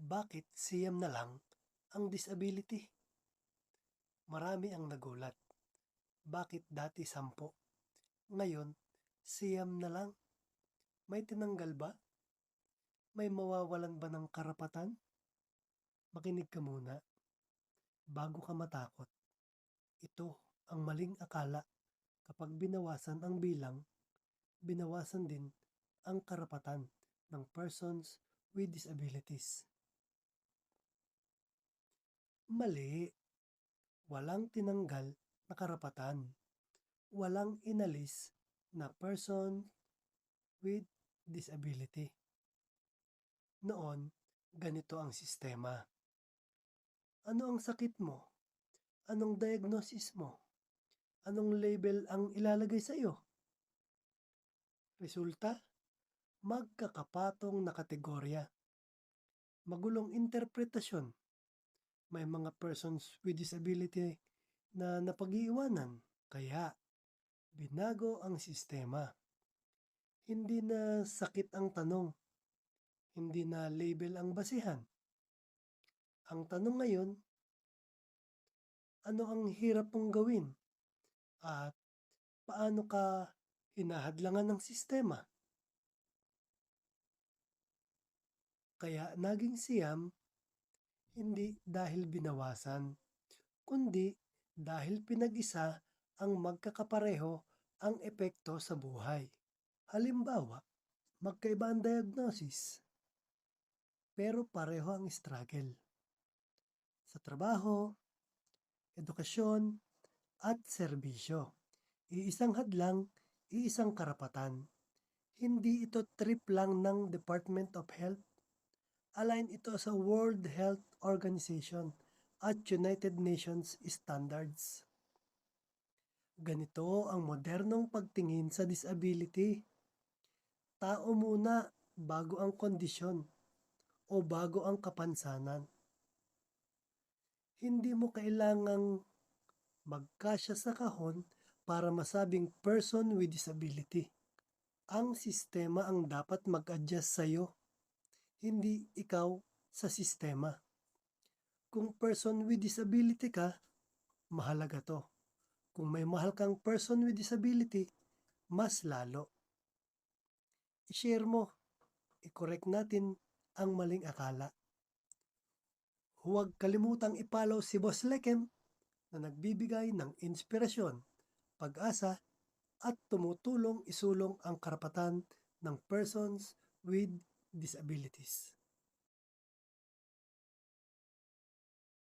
Bakit siyam na lang ang disability? Marami ang nagulat. Bakit dati 10? Ngayon, siyam na lang? May tinanggal ba? May mawawalan ba ng karapatan? Makinig ka muna bago ka matakot. Ito ang maling akala. Kapag binawasan ang bilang, binawasan din ang karapatan ng persons with disabilities. Mali. Walang tinanggal na karapatan. Walang inalis na person with disability. Noon, ganito ang sistema. Ano ang sakit mo? Anong diagnosis mo? Anong label ang ilalagay sa iyo? Resulta, magkakapatong na kategorya. Magulong interpretasyon. May mga persons with disability na napag-iiwanan. Kaya, binago ang sistema. Hindi na sakit ang tanong. Hindi na label ang basihan. Ang tanong ngayon, ano ang hirap mong gawin? At paano ka hinahadlangan ng sistema? Kaya naging siyam, hindi dahil binawasan, kundi dahil pinag-isa ang magkakapareho ang epekto sa buhay. Halimbawa, magkaiba ang diagnosis, pero pareho ang struggle. Sa trabaho, edukasyon, at serbisyo. Iisang hadlang, iisang karapatan. Hindi ito trip lang ng Department of Health. Align ito sa World Health Organization at United Nations standards. Ganito ang modernong pagtingin sa disability. Tao muna bago ang kondisyon o bago ang kapansanan. Hindi mo kailangang magkasya sa kahon para masabing person with disability. Ang sistema ang dapat mag-adjust sa iyo, hindi ikaw sa sistema. Kung person with disability ka, mahalaga to. Kung may mahal kang person with disability, mas lalo. I-share mo, i-correct natin ang maling akala. Huwag kalimutang i-follow si Boss Lekem na nagbibigay ng inspirasyon, pag-asa, at tumutulong isulong ang karapatan ng persons with disabilities.